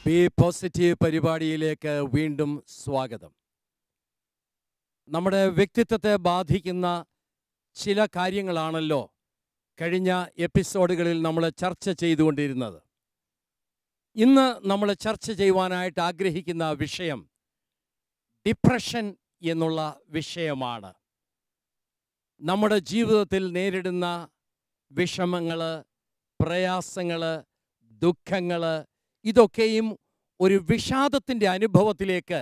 B positive പരിപാടിയിലേക്ക് വീണ്ടും സ്വാഗതം. നമ്മുടെ വ്യക്തിത്വത്തെ ബാധിക്കുന്ന ചില കാര്യങ്ങളാണല്ലോ കഴിഞ്ഞ എപ്പിസോഡുകളിൽ നമ്മൾ ചർച്ച ചെയ്തുകൊണ്ടിരുന്നത്. ഇന്ന് നമ്മൾ ചർച്ച ചെയ്യുവാനായിട്ട് ആഗ്രഹിക്കുന്ന വിഷയം ഡിപ്രഷൻ എന്നുള്ള വിഷയമാണ്. നമ്മുടെ ജീവിതത്തിൽ നേരിടുന്ന വിഷമങ്ങൾ, പ്രയാസങ്ങൾ, ദുഃഖങ്ങൾ, ഇതൊക്കെയും ഒരു വിഷാദത്തിൻ്റെ അനുഭവത്തിലേക്ക്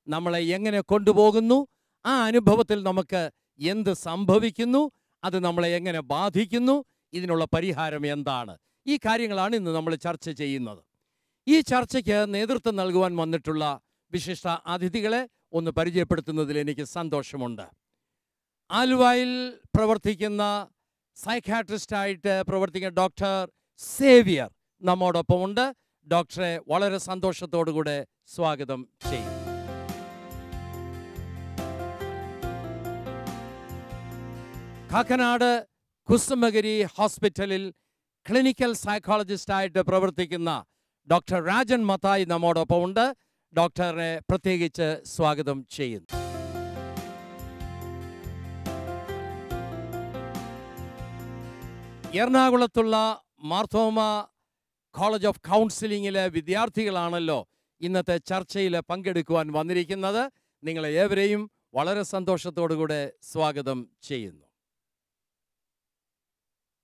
നമ്മളെ എങ്ങനെ കൊണ്ടുപോകുന്നു, ആ അനുഭവത്തിൽ നമുക്ക് എന്ത് സംഭവിക്കുന്നു, അത് നമ്മളെ എങ്ങനെ ബാധിക്കുന്നു, ഇതിനുള്ള പരിഹാരം എന്താണ്, ഈ കാര്യങ്ങളാണ് ഇന്ന് നമ്മൾ ചർച്ച ചെയ്യുന്നത്. ഈ ചർച്ചയ്ക്ക് നേതൃത്വം നൽകുവാൻ വന്നിട്ടുള്ള വിശിഷ്ട അതിഥികളെ ഒന്ന് പരിചയപ്പെടുത്തുന്നതിൽ എനിക്ക് സന്തോഷമുണ്ട്. ആലുവയിൽ പ്രവർത്തിക്കുന്ന സൈക്യാട്രിസ്റ്റായിട്ട് പ്രവർത്തിക്കുന്ന ഡോക്ടർ സേവിയർ നമ്മോടൊപ്പമുണ്ട്. ഡോക്ടറെ വളരെ സന്തോഷത്തോടുകൂടെ സ്വാഗതം ചെയ്യും. കാക്കനാട് കുസുമഗിരി ഹോസ്പിറ്റലിൽ ക്ലിനിക്കൽ സൈക്കോളജിസ്റ്റായിട്ട് പ്രവർത്തിക്കുന്ന ഡോക്ടർ രാജൻ മത്തായി നമ്മോടൊപ്പമുണ്ട്. ഡോക്ടറെ പ്രത്യേകിച്ച് സ്വാഗതം ചെയ്യുന്നു. എറണാകുളത്തുള്ള മാർത്തോമ കോളേജ് ഓഫ് കൗൺസിലിങ്ങിലെ വിദ്യാർത്ഥികളാണല്ലോ ഇന്നത്തെ ചർച്ചയിൽ പങ്കെടുക്കുവാൻ വന്നിരിക്കുന്നത്. നിങ്ങളെ ഏവരെയും വളരെ സന്തോഷത്തോടുകൂടെ സ്വാഗതം ചെയ്യുന്നു.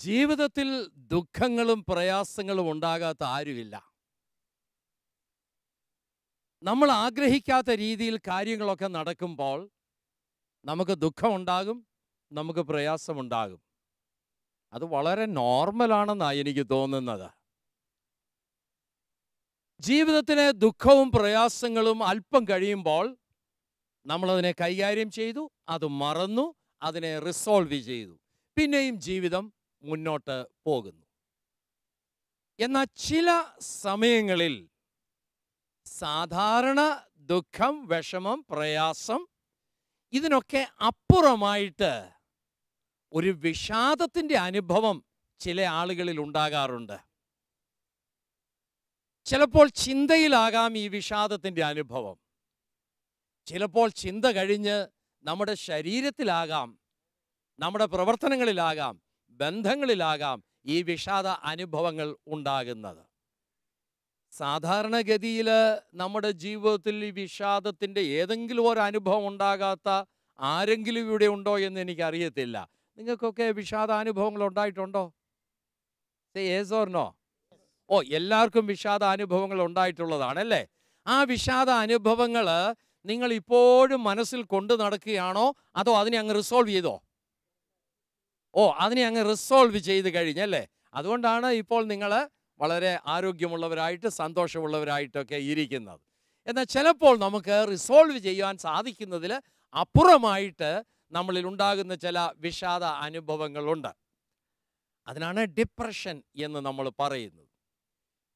ജീവിതത്തിൽ ദുഃഖങ്ങളും പ്രയാസങ്ങളും ഉണ്ടാകാത്ത ആരുമില്ല. നമ്മൾ ആഗ്രഹിക്കാത്ത രീതിയിൽ കാര്യങ്ങളൊക്കെ നടക്കുമ്പോൾ നമുക്ക് ദുഃഖമുണ്ടാകും, നമുക്ക് പ്രയാസമുണ്ടാകും. അത് വളരെ നോർമലാണെന്നാണ് എനിക്ക് തോന്നുന്നത്. ജീവിതത്തിലെ ദുഃഖവും പ്രയാസങ്ങളും അല്പം കഴിയുമ്പോൾ നമ്മളതിനെ കൈകാര്യം ചെയ്തു, അത് മറന്നു, അതിനെ റിസോൾവ് ചെയ്തു, പിന്നെയും ജീവിതം മുന്നോട്ട് പോകുന്നു. എന്നാൽ ചില സമയങ്ങളിൽ സാധാരണ ദുഃഖം, വിഷമം, പ്രയാസം ഇതിനൊക്കെ അപ്പുറമായിട്ട് ഒരു വിഷാദത്തിൻ്റെ അനുഭവം ചില ആളുകളിൽ ഉണ്ടാകാറുണ്ട്. ചിലപ്പോൾ ചിന്തയിലാകാം ഈ വിഷാദത്തിൻ്റെ അനുഭവം, ചിലപ്പോൾ ചിന്ത കഴിഞ്ഞ് നമ്മുടെ ശരീരത്തിലാകാം, നമ്മുടെ പ്രവർത്തനങ്ങളിലാകാം, ബന്ധങ്ങളിലാകാം ഈ വിഷാദ അനുഭവങ്ങൾ ഉണ്ടാകുന്നത്. സാധാരണഗതിയിൽ നമ്മുടെ ജീവിതത്തിൽ ഈ വിഷാദത്തിൻ്റെ ഏതെങ്കിലും ഒരു അനുഭവം ഉണ്ടാകാത്ത ആരെങ്കിലും ഇവിടെ ഉണ്ടോ എന്ന് എനിക്കറിയത്തില്ല. നിങ്ങൾക്കൊക്കെ വിഷാദാനുഭവങ്ങൾ ഉണ്ടായിട്ടുണ്ടോ? Yes or no? ഓ, എല്ലാവർക്കും വിഷാദ അനുഭവങ്ങൾ ഉണ്ടായിട്ടുള്ളതാണല്ലേ. ആ വിഷാദ അനുഭവങ്ങൾ നിങ്ങൾ ഇപ്പോഴും മനസ്സിൽ കൊണ്ടു നടക്കുകയാണോ, അതോ അതിനെ അങ്ങ് റിസോൾവ് ചെയ്തോ? ഓ, അതിനെ അങ്ങ് റിസോൾവ് ചെയ്ത് കഴിഞ്ഞല്ലേ. അതുകൊണ്ടാണ് ഇപ്പോൾ നിങ്ങൾ വളരെ ആരോഗ്യമുള്ളവരായിട്ട് സന്തോഷമുള്ളവരായിട്ടൊക്കെ ഇരിക്കുന്നത്. എന്നാൽ ചിലപ്പോൾ നമുക്ക് റിസോൾവ് ചെയ്യാൻ സാധിക്കുന്നതിൽ അപ്പുറമായിട്ട് നമ്മളിൽ ഉണ്ടാകുന്ന ചില വിഷാദ അനുഭവങ്ങളുണ്ട്. അതിനാണ് ഡിപ്രഷൻ എന്ന് നമ്മൾ പറയുന്നത്.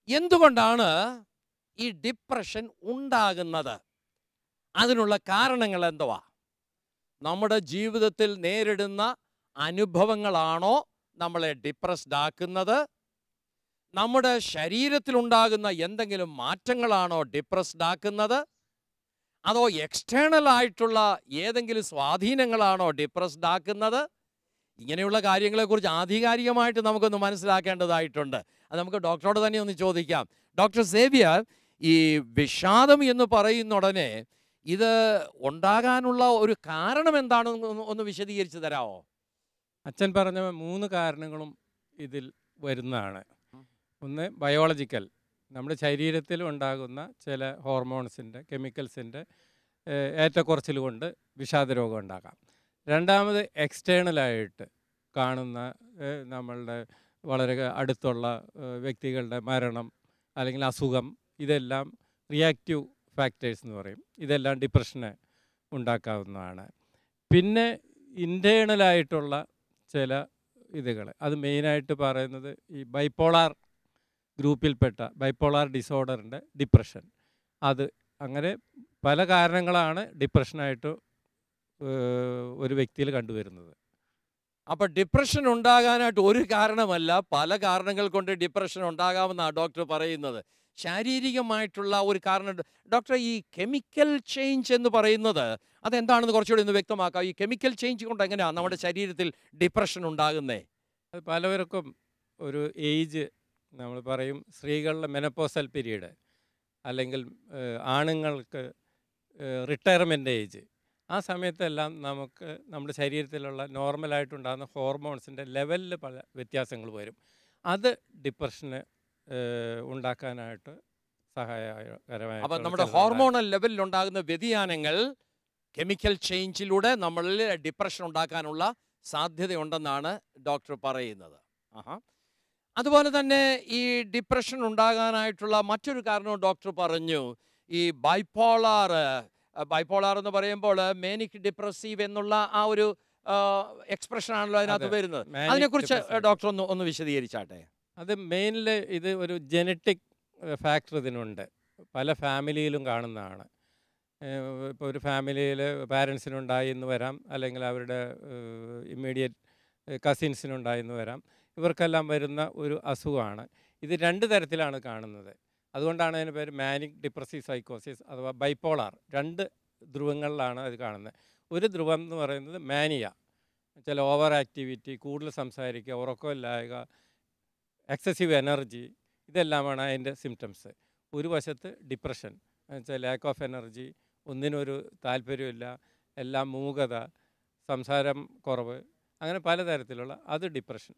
എന്തുകൊണ്ടാണ് ഈ ഡിപ്രഷൻ ഉണ്ടാകുന്നത്? അതിനുള്ള കാരണങ്ങൾ എന്തുവാ? നമ്മുടെ ജീവിതത്തിൽ നേരിടുന്ന അനുഭവങ്ങളാണോ നമ്മളെ ഡിപ്രസ്ഡ് ആക്കുന്നത്? നമ്മുടെ ശരീരത്തിലുണ്ടാകുന്ന എന്തെങ്കിലും മാറ്റങ്ങളാണോ ഡിപ്രസ്ഡ് ആക്കുന്നത്? അതോ എക്സ്റ്റേണൽ ആയിട്ടുള്ള ഏതെങ്കിലും സ്വാധീനങ്ങളാണോ ഡിപ്രസ്ഡ് ആക്കുന്നത്? ഇങ്ങനെയുള്ള കാര്യങ്ങളെക്കുറിച്ച് ആധികാരികമായിട്ട് നമുക്കൊന്ന് മനസ്സിലാക്കേണ്ടതായിട്ടുണ്ട്. അത് നമുക്ക് ഡോക്ടറോട് തന്നെ ഒന്ന് ചോദിക്കാം. ഡോക്ടർ സേവിയർ, ഈ വിഷാദം എന്ന് പറയുന്ന ഉടനെ ഇത് ഉണ്ടാകാനുള്ള ഒരു കാരണം എന്താണെന്ന് ഒന്ന് വിശദീകരിച്ച് തരാമോ? അച്ഛൻ പറഞ്ഞ 3 കാരണങ്ങളും ഇതിൽ വരുന്നതാണ്. ഒന്ന് ബയോളജിക്കൽ, നമ്മുടെ ശരീരത്തിൽ ഉണ്ടാകുന്ന ചില ഹോർമോൺസിൻ്റെ, കെമിക്കൽസിൻ്റെ ഏറ്റക്കുറച്ചിൽ കൊണ്ട് വിഷാദരോഗം ഉണ്ടാകാം. രണ്ടാമത് എക്സ്റ്റേണലായിട്ട് കാണുന്ന നമ്മളുടെ വളരെ അടുത്തുള്ള വ്യക്തികളുടെ മരണം അല്ലെങ്കിൽ അസുഖം, ഇതെല്ലാം റിയാക്റ്റീവ് ഫാക്ടേഴ്സ് എന്ന് പറയും. ഇതെല്ലാം ഡിപ്രഷനെ ഉണ്ടാക്കാവുന്നതാണ്. പിന്നെ ഇൻറ്റേണലായിട്ടുള്ള ചില ഇതുകൾ, അത് മെയിനായിട്ട് പറയുന്നത് ഈ ബൈപ്പോളാർ ഗ്രൂപ്പിൽപ്പെട്ട ബൈപ്പോളാർ ഡിസോർഡറിൻ്റെ ഡിപ്രഷൻ. അത് അങ്ങനെ പല കാരണങ്ങളാണ് ഡിപ്രഷനായിട്ട് ഒരു വ്യക്തിയിൽ കണ്ടുവരുന്നത്. അപ്പോൾ ഡിപ്രഷൻ ഉണ്ടാകാനായിട്ട് ഒരു കാരണമല്ല, പല കാരണങ്ങൾ കൊണ്ട് ഡിപ്രഷൻ ഉണ്ടാകാമെന്നാണ് ഡോക്ടർ പറയുന്നത്. ശാരീരികമായിട്ടുള്ള ഒരു കാരണം. ഡോക്ടർ, ഈ കെമിക്കൽ ചേഞ്ച് എന്ന് പറയുന്നത് അതെന്താണെന്ന് കുറച്ചുകൂടി ഒന്ന് വ്യക്തമാക്കാം. ഈ കെമിക്കൽ ചേഞ്ച് കൊണ്ട് എങ്ങനെയാണ് നമ്മുടെ ശരീരത്തിൽ ഡിപ്രഷൻ ഉണ്ടാകുന്നത്? അത് പലവർക്കും ഒരു ഏജ്, നമ്മൾ പറയും സ്ത്രീകളുടെ മെനപ്പോസൽ പീരീഡ്, അല്ലെങ്കിൽ ആണുങ്ങൾക്ക് റിട്ടയർമെൻ്റ് ഏജ്, ആ സമയത്തെല്ലാം നമുക്ക് നമ്മുടെ ശരീരത്തിലുള്ള നോർമലായിട്ടുണ്ടാകുന്ന ഹോർമോൺസിൻ്റെ ലെവലിൽ പല വ്യത്യാസങ്ങൾ വരും. അത് ഡിപ്രഷന് ഉണ്ടാക്കാനായിട്ട് സഹായകരമായി. അപ്പം നമ്മുടെ ഹോർമോണൽ ലെവലിൽ ഉണ്ടാകുന്ന വ്യതിയാനങ്ങൾ കെമിക്കൽ ചേഞ്ചിലൂടെ നമ്മളിൽ ഡിപ്രഷൻ ഉണ്ടാക്കാനുള്ള സാധ്യതയുണ്ടെന്നാണ് ഡോക്ടർ പറയുന്നത്. അതുപോലെ തന്നെ ഈ ഡിപ്രഷൻ ഉണ്ടാകാനായിട്ടുള്ള മറ്റൊരു കാരണവും ഡോക്ടർ പറഞ്ഞു. ഈ ബൈപ്പോളാർ എന്ന് പറയുമ്പോൾ മേനിക് ഡിപ്രസീവ് എന്നുള്ള ആ ഒരു എക്സ്പ്രഷൻ ആണല്ലോ അതിനകത്ത് വരുന്നത്. അതിനെക്കുറിച്ച് ഡോക്ടർ ഒന്ന് വിശദീകരിച്ചാട്ടെ. അത് മെയിനിൽ ഇത് ഒരു ജനറ്റിക് ഫാക്ടർ ഇതിനുണ്ട്. പല ഫാമിലിയിലും കാണുന്നതാണ്. ഇപ്പോൾ ഒരു ഫാമിലിയിൽ പാരൻസിനുണ്ടായി എന്ന് വരാം, അല്ലെങ്കിൽ അവരുടെ ഇമ്മീഡിയറ്റ് കസിൻസിനുണ്ടായി എന്ന് വരാം. ഇവർക്കെല്ലാം വരുന്ന ഒരു അസുഖമാണ് ഇത്. 2 തരത്തിലാണ് കാണുന്നത്. അതുകൊണ്ടാണ് അതിന് പേര് മാനിക് ഡിപ്രസീവ് സൈക്കോസിസ് അഥവാ ബൈപ്പോളാർ. 2 ധ്രുവങ്ങളിലാണ് അത് കാണുന്നത്. ഒരു ധ്രുവം എന്ന് പറയുന്നത് മാനിയ, ചില ഓവർ ആക്ടിവിറ്റി, കൂടുതൽ സംസാരിക്കുക, ഉറക്കമില്ലായ്ക, എക്സസീവ് എനർജി, ഇതെല്ലാമാണ് അതിൻ്റെ സിംറ്റംസ്. ഒരു വശത്ത് ഡിപ്രഷൻ എന്നുവെച്ചാൽ ലാക്ക് ഓഫ് എനർജി, ഒന്നിനൊരു താല്പര്യമില്ല, എല്ലാം മൂകത, സംസാരം കുറവ്, അങ്ങനെ പലതരത്തിലുള്ള അത് ഡിപ്രഷൻ.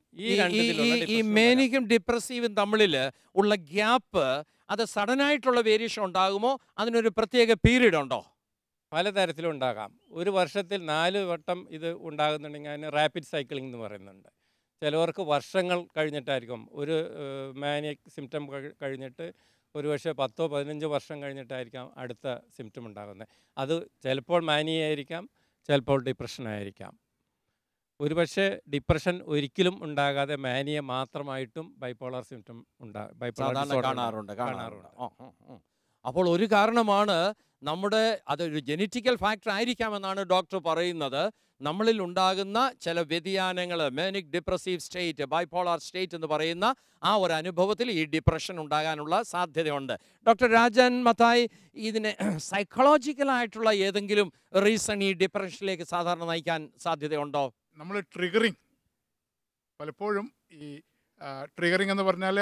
ഈ മേനിക്കും ഡിപ്രസീവും തമ്മിൽ ഉള്ള ഗ്യാപ്പ് അത് സഡനായിട്ടുള്ള വേരിയേഷൻ ഉണ്ടാകുമോ? അതിനൊരു പ്രത്യേക പീരീഡ് ഉണ്ടോ? പലതരത്തിലും ഉണ്ടാകാം. ഒരു വർഷത്തിൽ 4 വട്ടം ഇത് ഉണ്ടാകുന്നുണ്ടെങ്കിൽ അതിന് റാപ്പിഡ് സൈക്ലിംഗ് എന്ന് പറയുന്നുണ്ട്. ചിലവർക്ക് വർഷങ്ങൾ കഴിഞ്ഞിട്ടായിരിക്കും. ഒരു മാനിക് സിംറ്റം കഴിഞ്ഞിട്ട് ഒരു പക്ഷേ 10-15 വർഷം കഴിഞ്ഞിട്ടായിരിക്കാം അടുത്ത സിംറ്റം ഉണ്ടാകുന്നത്. അത് ചിലപ്പോൾ മാനിയ ആയിരിക്കാം, ചിലപ്പോൾ ഡിപ്രഷൻ ആയിരിക്കാം. ഒരുപക്ഷെ ഡിപ്രഷൻ ഒരിക്കലും ഉണ്ടാകാതെ മാനിയ മാത്രമായിട്ടും ബൈപ്പോളാർ സിംറ്റം കാണാറുണ്ട്. അപ്പോൾ ഒരു കാരണമാണ് അതൊരു ജനറ്റിക്കൽ ഫാക്ടർ ആയിരിക്കാമെന്നാണ് ഡോക്ടർ പറയുന്നത്. നമ്മളിൽ ഉണ്ടാകുന്ന ചില വ്യതിയാനങ്ങൾ, manic depressive state, bipolar state എന്ന് പറയുന്ന ആ ഒരു അനുഭവത്തിൽ ഈ ഡിപ്രഷൻ ഉണ്ടാകാനുള്ള സാധ്യതയുണ്ട്. ഡോക്ടർ രാജൻ മത്തായി, ഇതിന് സൈക്കോളജിക്കലായിട്ടുള്ള ഏതെങ്കിലും റീസൺ ഈ ഡിപ്രഷനിലേക്ക് സാധാരണ നയിക്കാൻ സാധ്യതയുണ്ടോ? നമ്മൾ ട്രിഗറിങ്, പലപ്പോഴും ഈ ട്രിഗറിങ് എന്ന് പറഞ്ഞാൽ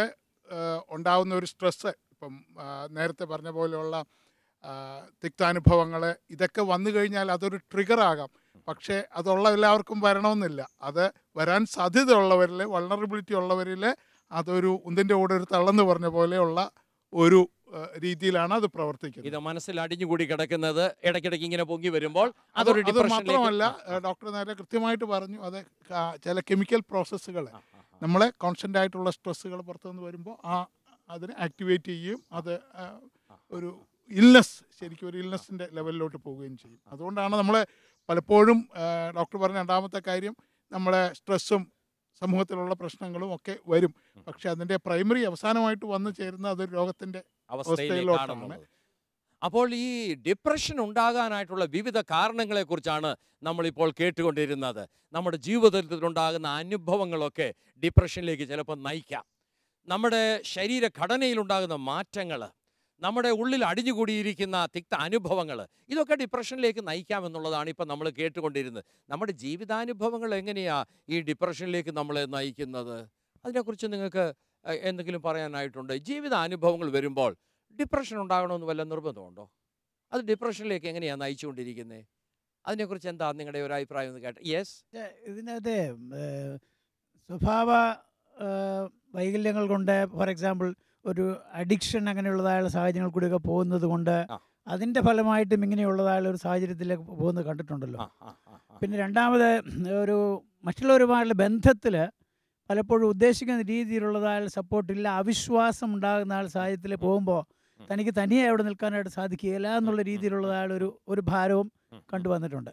ഉണ്ടാകുന്ന ഒരു സ്ട്രെസ്സ്, ഇപ്പം നേരത്തെ പറഞ്ഞ പോലെയുള്ള തിക്താനുഭവങ്ങൾ, ഇതൊക്കെ വന്നു കഴിഞ്ഞാൽ അതൊരു ട്രിഗറാകാം. പക്ഷേ അതുള്ള എല്ലാവർക്കും വരണമെന്നില്ല. അത് വരാൻ സാധ്യതയുള്ളവരിൽ, വൾണറബിലിറ്റി ഉള്ളവരിൽ അതൊരു ഉന്തിൻ്റെ കൂടെ ഒരു തള്ളെന്ന് പറഞ്ഞ പോലെയുള്ള ഒരു രീതിയിലാണ് അത് പ്രവർത്തിക്കുന്നത്. ഇത് മനസ്സിൽ അടിഞ്ഞുകൂടി കിടക്കുന്നത് ഇടയ്ക്കിടയ്ക്ക് ഇങ്ങനെ പൊങ്ങി വരുമ്പോൾ അത് മാത്രമല്ല, ഡോക്ടർ നേരെ കൃത്യമായിട്ട് പറഞ്ഞു, അത് ചില കെമിക്കൽ പ്രോസസ്സുകൾ, നമ്മളെ കോൺസ്റ്റൻ്റ് ആയിട്ടുള്ള സ്ട്രെസ്സുകൾ പുറത്തുനിന്ന് വരുമ്പോൾ അതിനെ ആക്ടിവേറ്റ് ചെയ്യുകയും അത് ഒരു ഇൽനെസ്, ശരിക്കും ഒരു ഇൽനെസ്സിൻ്റെ ലെവലിലോട്ട് പോവുകയും ചെയ്യും. അതുകൊണ്ടാണ് നമ്മൾ പലപ്പോഴും ഡോക്ടർ പറഞ്ഞ രണ്ടാമത്തെ കാര്യം, നമ്മളെ സ്ട്രെസ്സും സമൂഹത്തിലുള്ള പ്രശ്നങ്ങളും ഒക്കെ വരും. പക്ഷെ അതിൻ്റെ പ്രൈമറി അവസാനമായിട്ട് വന്നു ചേരുന്ന അതൊരു രോഗത്തിൻ്റെ അവസ്ഥയിലോട്ടാണ്. അപ്പോൾ ഈ ഡിപ്രഷൻ ഉണ്ടാകാനായിട്ടുള്ള വിവിധ കാരണങ്ങളെക്കുറിച്ചാണ് നമ്മളിപ്പോൾ കേട്ടുകൊണ്ടിരുന്നത്. നമ്മുടെ ജീവിതത്തിലുണ്ടാകുന്ന അനുഭവങ്ങളൊക്കെ ഡിപ്രഷനിലേക്ക് ചിലപ്പോൾ നയിക്കാം. നമ്മുടെ ശരീരഘടനയിലുണ്ടാകുന്ന മാറ്റങ്ങൾ, നമ്മുടെ ഉള്ളിൽ അടിഞ്ഞുകൂടിയിരിക്കുന്ന തിക്ത അനുഭവങ്ങൾ, ഇതൊക്കെ ഡിപ്രഷനിലേക്ക് നയിക്കാമെന്നുള്ളതാണ് ഇപ്പം നമ്മൾ കേട്ടുകൊണ്ടിരുന്നത്. നമ്മുടെ ജീവിതാനുഭവങ്ങൾ എങ്ങനെയാണ് ഈ ഡിപ്രഷനിലേക്ക് നമ്മളെ നയിക്കുന്നത്? അതിനെക്കുറിച്ച് നിങ്ങൾക്ക് എന്തെങ്കിലും പറയാനായിട്ടുണ്ട്? ജീവിതാനുഭവങ്ങൾ വരുമ്പോൾ ഡിപ്രഷൻ ഉണ്ടാകണമെന്ന് വല്ല നിർബന്ധമുണ്ടോ? അത് ഡിപ്രഷനിലേക്ക് എങ്ങനെയാണ് നയിച്ചുകൊണ്ടിരിക്കുന്നത്? അതിനെക്കുറിച്ച് എന്താ നിങ്ങളുടെ ഒരു അഭിപ്രായം എന്ന് കേട്ടോ? യെസ്, ഇതിനകത്ത് സ്വഭാവ വൈകല്യങ്ങൾ കൊണ്ട്, ഫോർ എക്സാമ്പിൾ ഒരു അഡിക്ഷൻ അങ്ങനെയുള്ളതായുള്ള സാഹചര്യങ്ങൾ കൂടിയൊക്കെ പോകുന്നത് കൊണ്ട് അതിൻ്റെ ഫലമായിട്ടും ഇങ്ങനെയുള്ളതായുള്ള ഒരു സാഹചര്യത്തിലേക്ക് പോകുന്നത് കണ്ടിട്ടുണ്ടല്ലോ. പിന്നെ രണ്ടാമത്, ഒരു മറ്റുള്ളവരുമായുള്ള ബന്ധത്തിൽ പലപ്പോഴും ഉദ്ദേശിക്കുന്ന രീതിയിലുള്ളതായ സപ്പോർട്ടില്ല, അവിശ്വാസം ഉണ്ടാകുന്ന സാഹചര്യത്തിൽ പോകുമ്പോൾ തനിക്ക് തനിയെ അവിടെ നിൽക്കാനായിട്ട് സാധിക്കുകയില്ല എന്നുള്ള രീതിയിലുള്ളതായ ഒരു ഭാരവും കണ്ടുവന്നിട്ടുണ്ട്.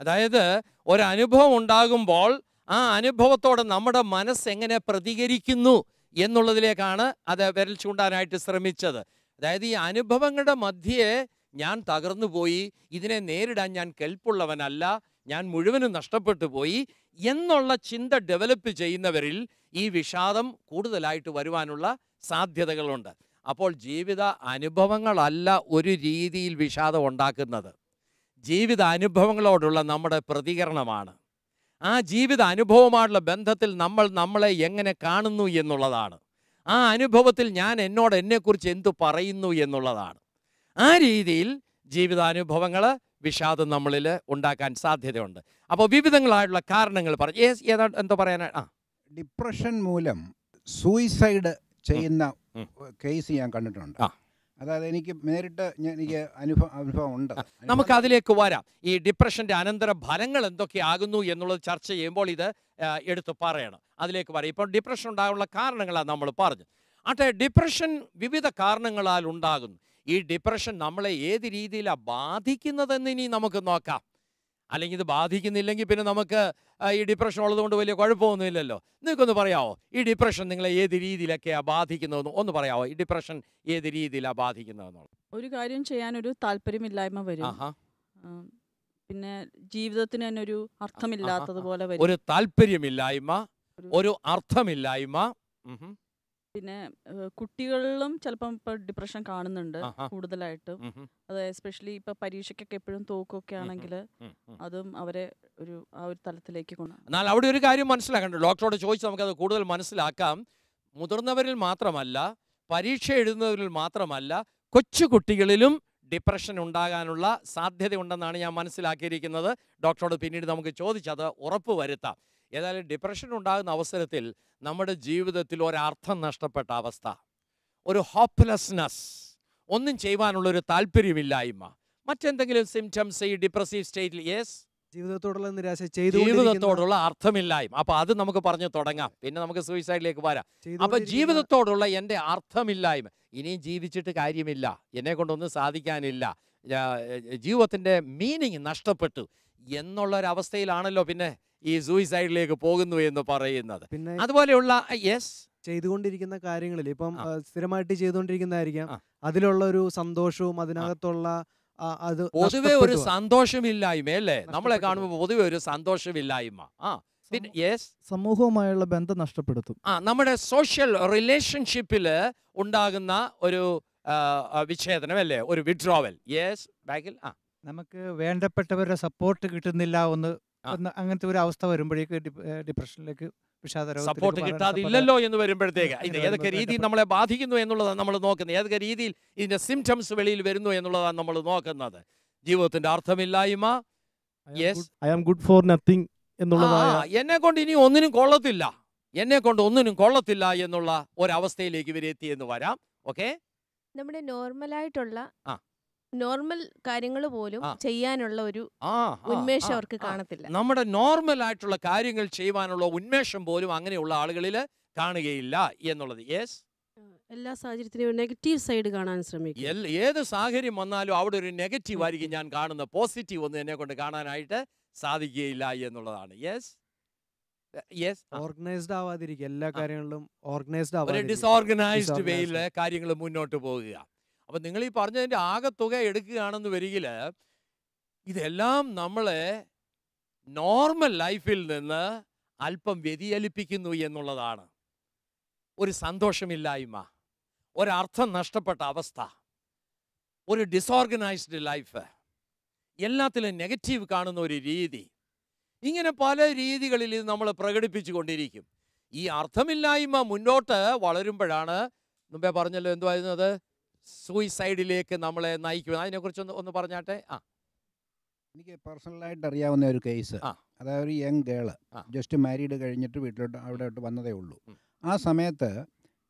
അതായത് ഒരനുഭവം ഉണ്ടാകുമ്പോൾ ആ അനുഭവത്തോടെ നമ്മുടെ മനസ്സ് എങ്ങനെ പ്രതികരിക്കുന്നു എന്നുള്ളതിലേക്കാണ് അത് വിരൽ ചൂണ്ടാനായിട്ട് ശ്രമിച്ചത്. അതായത് ഈ അനുഭവങ്ങളുടെ മധ്യേ ഞാൻ തകർന്നു പോയി, ഇതിനെ നേരിടാൻ ഞാൻ കെൽപ്പുള്ളവനല്ല, ഞാൻ മുഴുവനും നഷ്ടപ്പെട്ടു പോയി എന്നുള്ള ചിന്ത ഡെവലപ്പ് ചെയ്യുന്നവരിൽ ഈ വിഷാദം കൂടുതലായിട്ട് വരുവാനുള്ള സാധ്യതകളുണ്ട്. അപ്പോൾ ജീവിത അനുഭവങ്ങളല്ല ഒരു രീതിയിൽ വിഷാദം ഉണ്ടാക്കുന്നത്. ജീവിത അനുഭവങ്ങളോടുള്ള നമ്മുടെ പ്രതികരണമാണ്. ആ ജീവിത അനുഭവമായുള്ള ബന്ധത്തിൽ നമ്മൾ നമ്മളെ എങ്ങനെ കാണുന്നു എന്നുള്ളതാണ്. ആ അനുഭവത്തിൽ ഞാൻ എന്നെക്കുറിച്ച് എന്തു പറയുന്നു എന്നുള്ളതാണ്. ആ രീതിയിൽ ജീവിതാനുഭവങ്ങൾ വിഷാദം നമ്മളിൽ ഉണ്ടാക്കാൻ സാധ്യതയുണ്ട്. അപ്പോൾ വിവിധങ്ങളായിട്ടുള്ള കാരണങ്ങൾ പറഞ്ഞു. എന്തോ പറയാനാണ്? ഡിപ്രഷൻ മൂലം സൂയിസൈഡ് ചെയ്യുന്ന കേസ് ഞാൻ കണ്ടിട്ടുണ്ട്. അതായത് എനിക്ക് നേരിട്ട് എനിക്ക് അനുഭവം ഉണ്ട്. നമുക്ക് അതിലേക്ക് വരാം. ഈ ഡിപ്രഷൻ്റെ അനന്തര ഫലങ്ങൾ എന്തൊക്കെയാകുന്നു എന്നുള്ളത് ചർച്ച ചെയ്യുമ്പോൾ ഇത് എടുത്ത് പറയണം. അതിലേക്ക് വരാം. ഇപ്പോൾ ഡിപ്രഷൻ ഉണ്ടാകാനുള്ള കാരണങ്ങളാണ് നമ്മൾ പറഞ്ഞു. ഡിപ്രഷൻ വിവിധ കാരണങ്ങളാൽ ഉണ്ടാകുന്നു. ഈ ഡിപ്രഷൻ നമ്മളെ ഏത് രീതിയിലാണ് ബാധിക്കുന്നതെന്ന് ഇനി നമുക്ക് നോക്കാം. അല്ലെങ്കിൽ ഇത് ബാധിക്കുന്നില്ലെങ്കിൽ പിന്നെ നമുക്ക് ഈ ഡിപ്രഷൻ ഉള്ളതുകൊണ്ട് വലിയ കുഴപ്പമൊന്നുമില്ലല്ലോ. നിങ്ങൾക്കൊന്ന് പറയാമോ ഈ ഡിപ്രഷൻ നിങ്ങളെ ഏത് രീതിയിലൊക്കെയാണ് ബാധിക്കുന്നതെന്ന് ഒന്ന് പറയാമോ? ഈ ഡിപ്രഷൻ ഏത് രീതിയിലാണ് ബാധിക്കുന്നതെന്നുള്ളത്? ഒരു കാര്യം ചെയ്യാനൊരു താല്പര്യമില്ലായ്മ വരും. പിന്നെ ജീവിതത്തിന് തന്നെ ഒരു അർത്ഥമില്ലാത്തതുപോലെ വരും. ഒരു താല്പര്യമില്ലായ്മ, ഒരു അർത്ഥമില്ലായ്മ. പിന്നെ കുട്ടികളിലും ചിലപ്പം ഇപ്പം ഡിപ്രഷൻ കാണുന്നുണ്ട് കൂടുതലായിട്ടും. അത് എസ്പെഷ്യലി ഇപ്പം പരീക്ഷയ്ക്കൊക്കെ എപ്പോഴും തോക്കൊക്കെ ആണെങ്കിൽ അതും അവരെ ആ ഒരു തലത്തിലേക്ക് കൊണ്ടുപോകും. എന്നാൽ അവിടെ ഒരു കാര്യം മനസ്സിലാക്കണ്ട. ഡോക്ടറോട് ചോദിച്ച് നമുക്കത് കൂടുതൽ മനസ്സിലാക്കാം. മുതിർന്നവരിൽ മാത്രമല്ല, പരീക്ഷ എഴുതുന്നവരിൽ മാത്രമല്ല, കൊച്ചുകുട്ടികളിലും ഡിപ്രഷൻ ഉണ്ടാകാനുള്ള സാധ്യതയുണ്ടെന്നാണ് ഞാൻ മനസ്സിലാക്കിയിരിക്കുന്നത്. ഡോക്ടറോട് പിന്നീട് നമുക്ക് ചോദിച്ചത് ഉറപ്പ് വരുത്താം. ഏതായാലും ഡിപ്രഷൻ ഉണ്ടാകുന്ന അവസരത്തിൽ നമ്മുടെ ജീവിതത്തിൽ ഒരർത്ഥം നഷ്ടപ്പെട്ട അവസ്ഥ, ഒരു ഹോപ്പ്ലെസ്നെസ്, ഒന്നും ചെയ്യുവാനുള്ളൊരു താല്പര്യമില്ലായ്മ, മറ്റെന്തെങ്കിലും സിംറ്റംസ് ഈ ഡിപ്രസീവ് സ്റ്റേറ്റിൽ ജീവിതത്തോടുള്ള നിരാശ, ജീവിതത്തോടുള്ള അർത്ഥമില്ലായ്മ. അപ്പൊ അത് നമുക്ക് പറഞ്ഞു തുടങ്ങാം. പിന്നെ നമുക്ക് സൂയിസൈഡിലേക്ക് വരാം. അപ്പൊ ജീവിതത്തോടുള്ള എൻ്റെ അർത്ഥമില്ലായ്മ, ഇനിയും ജീവിച്ചിട്ട് കാര്യമില്ല, എന്നെ കൊണ്ടൊന്നും സാധിക്കാനില്ല, ജീവിതത്തിൻ്റെ മീനിങ് നഷ്ടപ്പെട്ടു എന്നുള്ളൊരവസ്ഥയിലാണല്ലോ പിന്നെ ഈ സൂയിസൈഡിലേക്ക് പോകുന്നു എന്ന് പറയുന്നത്. പിന്നെ അതുപോലെയുള്ള ചെയ്തുകൊണ്ടിരിക്കുന്ന കാര്യങ്ങളിൽ ഇപ്പം സ്ഥിരമായിട്ട് ചെയ്തുകൊണ്ടിരിക്കുന്നതായിരിക്കാം, അതിലുള്ള ഒരു സന്തോഷവും അതിനകത്തുള്ള പൊതുവെ ഒരു സന്തോഷമില്ലായ്മ അല്ലേ? നമ്മളെ കാണുമ്പോൾ പൊതുവെ ഒരു സന്തോഷമില്ലായ്മ. സമൂഹവുമായുള്ള ബന്ധം നഷ്ടപ്പെടുത്തും. നമ്മുടെ സോഷ്യൽ റിലേഷൻഷിപ്പിൽ ഉണ്ടാകുന്ന ഒരു വിച്ഛേദനം അല്ലേ, ഒരു വിഡ്രോവൽ. ബാക്കിൽ നമുക്ക് വേണ്ടപ്പെട്ടവരുടെ സപ്പോർട്ട് കിട്ടുന്നില്ല അങ്ങനത്തെ ഒരു അവസ്ഥ വരുമ്പോഴേക്ക് ഡിപ്രഷനിലേക്ക്, സപ്പോർട്ട് കിട്ടാതില്ലല്ലോ എന്ന് വരുമ്പോഴത്തേക്ക് ഇത് ഏതൊക്കെ രീതിയിൽ നമ്മളെ ബാധിക്കുന്നു എന്നുള്ളതാണ് നമ്മൾ നോക്കുന്നത്. ഏതൊക്കെ രീതിയിൽ ഇതിന്റെ സിംറ്റംസ് വെളിയിൽ വരുന്നു എന്നുള്ളതാണ് നമ്മൾ നോക്കുന്നത്. ജീവിതത്തിന്റെ അർത്ഥമില്ലായ്മ, എന്നെ കൊണ്ട് ഇനി ഒന്നിനും കൊള്ളത്തില്ല, എന്നെ കൊണ്ട് ഒന്നിനും കൊള്ളത്തില്ല എന്നുള്ള ഒരവസ്ഥയിലേക്ക് ഇവരെത്തി എന്ന് വരാം. ഓക്കെ, നമ്മുടെ നോർമൽ കാര്യങ്ങൾ പോലും ചെയ്യാനുള്ള ഒരു ഉന്മേഷം അവർക്ക് കാണത്തില്ല. നമ്മുടെ നോർമൽ ആയിട്ടുള്ള കാര്യങ്ങൾ ചെയ്യുവാനുള്ള ഉന്മേഷം പോലും അങ്ങനെയുള്ള ആളുകളിൽ കാണുകയില്ല എന്നുള്ളത്. എല്ലാ സാഹചര്യത്തിനും നെഗറ്റീവ് സൈഡ് കാണാൻ ശ്രമിക്കും. ഏത് സാഹചര്യം വന്നാലും അവിടെ ഒരു നെഗറ്റീവ് ആയിരിക്കും ഞാൻ കാണുന്നത്, പോസിറ്റീവ് ഒന്നും എന്നെ കൊണ്ട് കാണാനായിട്ട് സാധിക്കുകയില്ല എന്നുള്ളതാണ്. ഓർഗനൈസ്ഡ് ആവാതിരിക്കുക, എല്ലാ കാര്യങ്ങളിലും ഡിസോർഗനൈസ്ഡ് വേയിൽ കാര്യങ്ങൾ മുന്നോട്ട് പോകുക. അപ്പം നിങ്ങൾ ഈ പറഞ്ഞതിൻ്റെ ആകെത്തുക എടുക്കുകയാണെന്ന് വരികിൽ ഇതെല്ലാം നമ്മളെ നോർമൽ ലൈഫിൽ നിന്ന് അല്പം വ്യതിചലിപ്പിക്കുന്നു എന്നുള്ളതാണ്. ഒരു സന്തോഷമില്ലായ്മ, ഒരർത്ഥം നഷ്ടപ്പെട്ട അവസ്ഥ, ഒരു ഡിസോർഗനൈസ്ഡ് ലൈഫ്, എല്ലാത്തിലും നെഗറ്റീവ് കാണുന്ന ഒരു രീതി, ഇങ്ങനെ പല രീതികളിൽ ഇത് നമ്മൾ പ്രകടിപ്പിച്ചു കൊണ്ടിരിക്കും. ഈ അർത്ഥമില്ലായ്മ മുന്നോട്ട് വളരുമ്പോഴാണ് മുമ്പേ പറഞ്ഞല്ലോ എന്തുവായിരുന്നത്, സൂയിസൈഡിലേക്ക് നമ്മളെ നയിക്കും. അതിനെക്കുറിച്ച് ഒന്ന് പറഞ്ഞാട്ടെ. എനിക്ക് പേഴ്സണലായിട്ട് അറിയാവുന്ന ഒരു കേസ്, അതായത് ഒരു യങ് ഗേള് ജസ്റ്റ് മാരീഡ് കഴിഞ്ഞിട്ട് അവിടോട്ട് വന്നതേ ഉള്ളൂ. ആ സമയത്ത്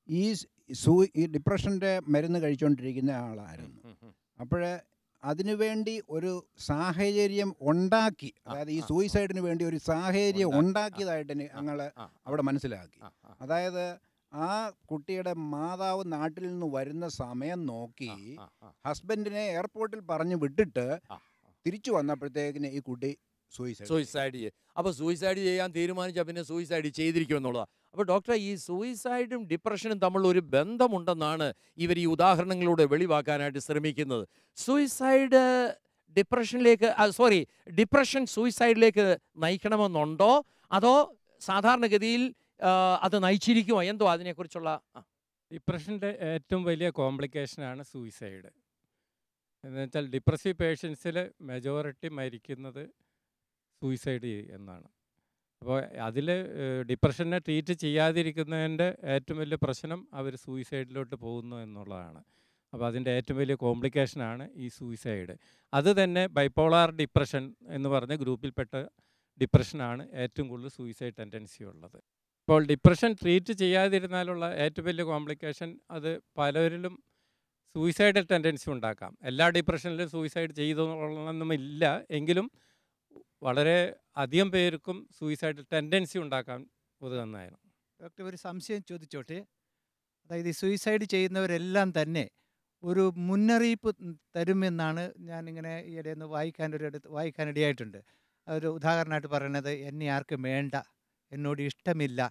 ഈ ഡിപ്രഷൻ്റെ മരുന്ന് കഴിച്ചുകൊണ്ടിരിക്കുന്ന ആളായിരുന്നു. അപ്പോൾ അതിനുവേണ്ടി ഒരു സാഹചര്യം ഉണ്ടാക്കി, അതായത് ഈ സൂയിസൈഡിന് വേണ്ടി ഒരു സാഹചര്യം ഉണ്ടാക്കിയതായിട്ട് ഞങ്ങൾ അവിടെ മനസ്സിലാക്കി. അതായത് ആ കുട്ടിയുടെ മാതാവ് നാട്ടിൽ നിന്ന് വരുന്ന സമയം നോക്കി ഹസ്ബൻഡിനെ എയർപോർട്ടിൽ പറഞ്ഞു വിട്ടിട്ട് തിരിച്ചു വന്നപ്പോഴത്തേക്കിന് ഈ കുട്ടി സൂയിസൈഡ് ചെയ്യും. അപ്പോൾ സൂയിസൈഡ് ചെയ്യാൻ തീരുമാനിച്ചാൽ പിന്നെ സൂയിസൈഡ് ചെയ്തിരിക്കും എന്നുള്ളതാണ്. അപ്പോൾ ഡോക്ടറെ, ഈ സൂയിസൈഡും ഡിപ്രഷനും തമ്മിൽ ഒരു ബന്ധമുണ്ടെന്നാണ് ഇവർ ഈ ഉദാഹരണങ്ങളിലൂടെ വെളിവാക്കാനായിട്ട് ശ്രമിക്കുന്നത്. സൂയിസൈഡ് ഡിപ്രഷൻ സൂയിസൈഡിലേക്ക് നയിക്കണമെന്നുണ്ടോ, അതോ സാധാരണഗതിയിൽ അത് നയിച്ചിരിക്കുമോ, എന്തോ അതിനെക്കുറിച്ചുള്ള? ഡിപ്രഷൻ്റെ ഏറ്റവും വലിയ കോംപ്ലിക്കേഷനാണ് സൂയിസൈഡ്. എന്ന് വെച്ചാൽ ഡിപ്രസീവ് പേഷ്യൻസിൽ മെജോറിറ്റി മരിക്കുന്നത് സൂയിസൈഡ് എന്നാണ്. അപ്പോൾ അതിൽ ഡിപ്രഷനെ ട്രീറ്റ് ചെയ്യാതിരിക്കുന്നതിൻ്റെ ഏറ്റവും വലിയ പ്രശ്നം അവർ സൂയിസൈഡിലോട്ട് പോകുന്നു എന്നുള്ളതാണ്. അപ്പോൾ അതിൻ്റെ ഏറ്റവും വലിയ കോംപ്ലിക്കേഷനാണ് ഈ സൂയിസൈഡ്. അത് തന്നെ ബൈപ്പോളാർ ഡിപ്രഷൻ എന്ന് പറഞ്ഞ ഗ്രൂപ്പിൽപ്പെട്ട ഡിപ്രഷനാണ് ഏറ്റവും കൂടുതൽ സൂയിസൈഡ് ടെൻഡൻസി ഉള്ളത്. ഇപ്പോൾ ഡിപ്രഷൻ ട്രീറ്റ് ചെയ്യാതിരുന്നാലുള്ള ഏറ്റവും വലിയ കോംപ്ലിക്കേഷൻ അത് പലരിലും സൂയിസൈഡൽ ടെൻഡൻസി ഉണ്ടാക്കാം. എല്ലാ ഡിപ്രഷനിലും സൂയിസൈഡ് ചെയ്തൊന്നുമില്ല എങ്കിലും വളരെ അധികം പേർക്കും സൂയിസൈഡൽ ടെൻഡൻസി ഉണ്ടാക്കാൻ ഉതകുന്നതായിരുന്നു. ഡോക്ടർ ഒരു സംശയം ചോദിച്ചോട്ടെ. അതായത് ഈ സൂയിസൈഡ് ചെയ്യുന്നവരെല്ലാം തന്നെ ഒരു മുന്നറിയിപ്പ് തരുമെന്നാണ് ഞാനിങ്ങനെ ഈയിടെയൊന്ന് വായിക്കാനിടയായിട്ടുണ്ട്. ഒരു ഉദാഹരണമായിട്ട് പറയുന്നത് എന്നെ ആർക്കും വേണ്ട, എന്നോട് ഇഷ്ടമില്ല,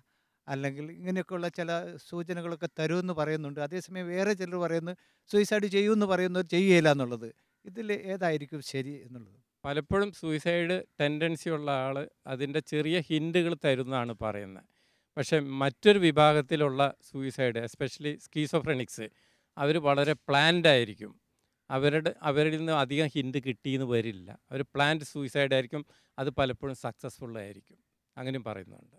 അല്ലെങ്കിൽ ഇങ്ങനെയൊക്കെയുള്ള ചില സൂചനകളൊക്കെ തരുമെന്ന് പറയുന്നുണ്ട്. അതേസമയം വേറെ ചിലർ പറയുന്നു സൂയിസൈഡ് ചെയ്യുമെന്ന് പറയുന്നവർ ചെയ്യുകയില്ല എന്നുള്ളത്. ഇതിൽ ഏതായിരിക്കും ശരി എന്നുള്ളത്? പലപ്പോഴും സൂയിസൈഡ് ടെൻഡൻസി ഉള്ള ആൾ അതിൻ്റെ ചെറിയ ഹിൻറ്റുകൾ തരുന്നതാണ് പറയുന്നത്. പക്ഷേ മറ്റൊരു വിഭാഗത്തിലുള്ള സൂയിസൈഡ്, എസ്പെഷ്യലി സ്കീസോഫ്രെനിക്സ്, അവർ വളരെ പ്ലാൻഡ് ആയിരിക്കും. അവരിൽ നിന്ന് അധികം ഹിൻറ്റ് കിട്ടിയെന്ന് വരില്ല. അവർ പ്ലാൻഡ് സൂയിസൈഡ് ആയിരിക്കും. അത് പലപ്പോഴും സക്സസ്ഫുൾ ആയിരിക്കും. അങ്ങനെയും പറയുന്നുണ്ട്.